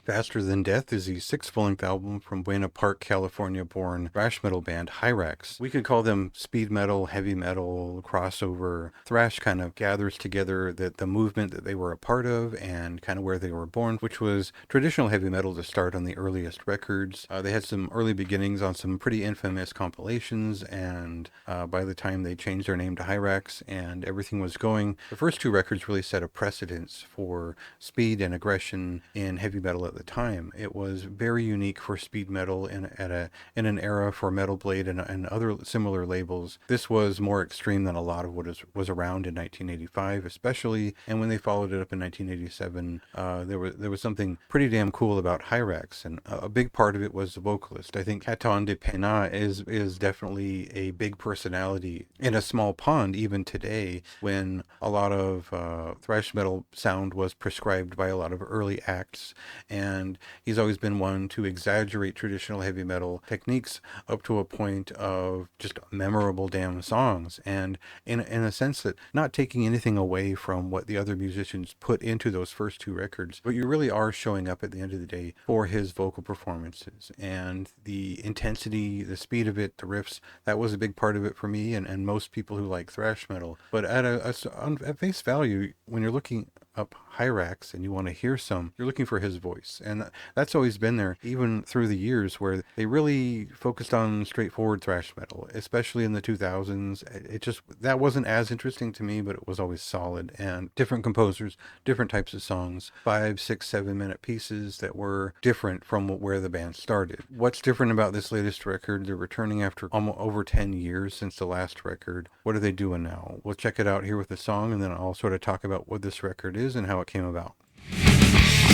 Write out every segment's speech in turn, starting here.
Faster Than Death is the sixth full-length album from Buena Park, California-born thrash metal band Hirax. We could call them speed metal, heavy metal, crossover. Thrash kind of gathers together the movement that they were a part of and kind of where they were born, which was traditional heavy metal to start on the earliest records. They had some early beginnings on some pretty infamous compilations, and by the time they changed their name to Hirax and everything was going, the first two records really set a precedence for speed and aggression in heavy metal at the time. It was very unique for speed metal in an era for Metal Blade and other similar labels. This was more extreme than a lot of what was around in 1985, especially, and when they followed it up in 1987, there was something pretty damn cool about Hirax, and a big part of it was the vocalist. I think Haton de Pena is definitely a big personality in a small pond even today, when a lot of thrash metal sound was prescribed by a lot of early acts, and he's always been one to exaggerate traditional heavy metal techniques up to a point of just memorable damn songs, and in a sense that not taking anything away from what the other musicians put into those first two records, but you really are showing up at the end of the day for his vocal performances and the intensity, the speed of it, the riffs. That was a big part of it for me and most people who like thrash metal. But at face value, when you're looking up Hirax and you want to hear some, you're looking for his voice, and that's always been there even through the years, where they really focused on straightforward thrash metal, especially in the 2000s. It just, that wasn't as interesting to me, but it was always solid, and different composers, different types of songs, 5, 6, 7 minute pieces that were different from where the band started. What's different about this latest record? They're returning after almost over 10 years since the last record. What are they doing now? We'll check it out here with the song, and then I'll sort of talk about what this record is and how it came about. You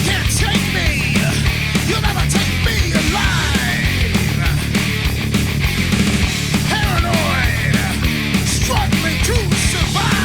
can't take me, you'll never take me alive. Paranoid, struggling to survive.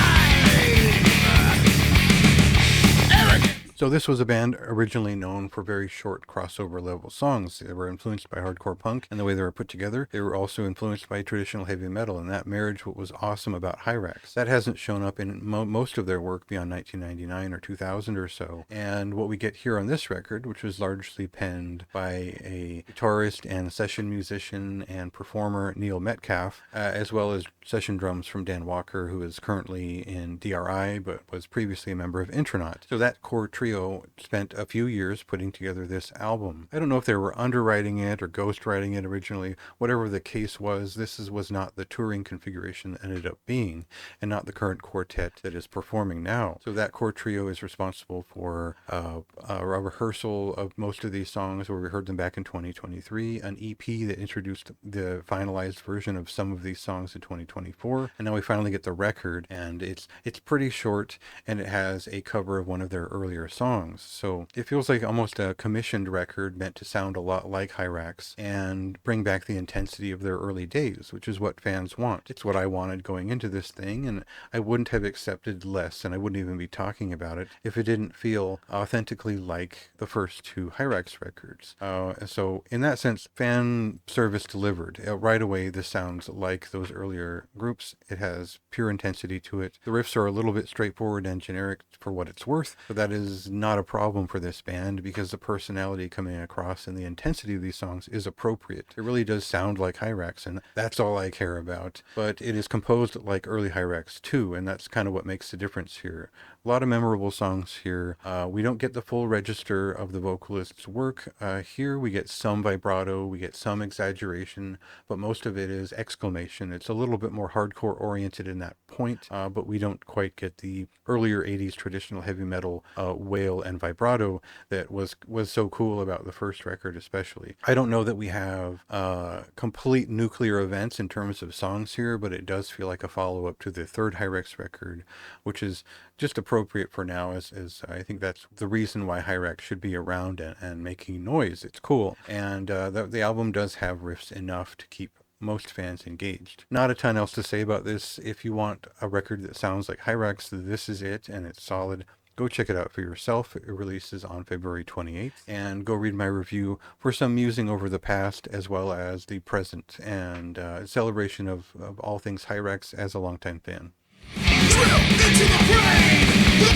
Arrogant. So this was a band originally known for very short crossover level songs. They were influenced by hardcore punk and the way they were put together. They were also influenced by traditional heavy metal, and that marriage what was awesome about Hirax. That hasn't shown up in most of their work beyond 1999 or 2000 or so. And what we get here on this record, which was largely penned by a guitarist and session musician and performer Neil Metcalf, as well as session drums from Dan Walker, who is currently in DRI but was previously a member of Intronaut. So that core trio spent a few years putting together this album. I don't know if they were underwriting it or ghostwriting it originally. Whatever the case was, this was not the touring configuration that ended up being, and not the current quartet that is performing now. So that core trio is responsible for a rehearsal of most of these songs, where we heard them back in 2023, an EP that introduced the finalized version of some of these songs in 2024, and now we finally get the record, and it's pretty short, and it has a cover of one of their earlier songs. So it feels like almost a commissioned record meant to sound a lot like Hirax and bring back the intensity of their early days, which is what fans want. It's what I wanted going into this thing, and I wouldn't have accepted less, and I wouldn't even be talking about it if it didn't feel authentically like the first two Hirax records. So in that sense, fan service delivered. Right away, this sounds like those earlier groups. It has pure intensity to it. The riffs are a little bit straightforward and generic for what it's worth, but that is not a problem for this band, because the personality coming across and the intensity of these songs is appropriate. It really does sound like Hirax, and that's all I care about. But it is composed like early Hirax too, and that's kind of what makes the difference here. A lot of memorable songs here. We don't get the full register of the vocalist's work. Here we get some vibrato, we get some exaggeration, but most of it is exclamation. It's a little bit more hardcore oriented in that point, but we don't quite get the earlier 80s traditional heavy metal wail and vibrato that was so cool about the first record especially. I don't know that we have complete nuclear events in terms of songs here, but it does feel like a follow-up to the third Hirax record, which is just appropriate for now, as I think that's the reason why Hirax should be around and making noise. It's cool, and the album does have riffs enough to keep most fans engaged. Not a ton else to say about this. If you want a record that sounds like Hirax, this is it, and it's solid. Go check it out for yourself. It releases on February 28th. And go read my review for some musing over the past as well as the present, and celebration of all things Hirax as a longtime fan. Drill into the brain, the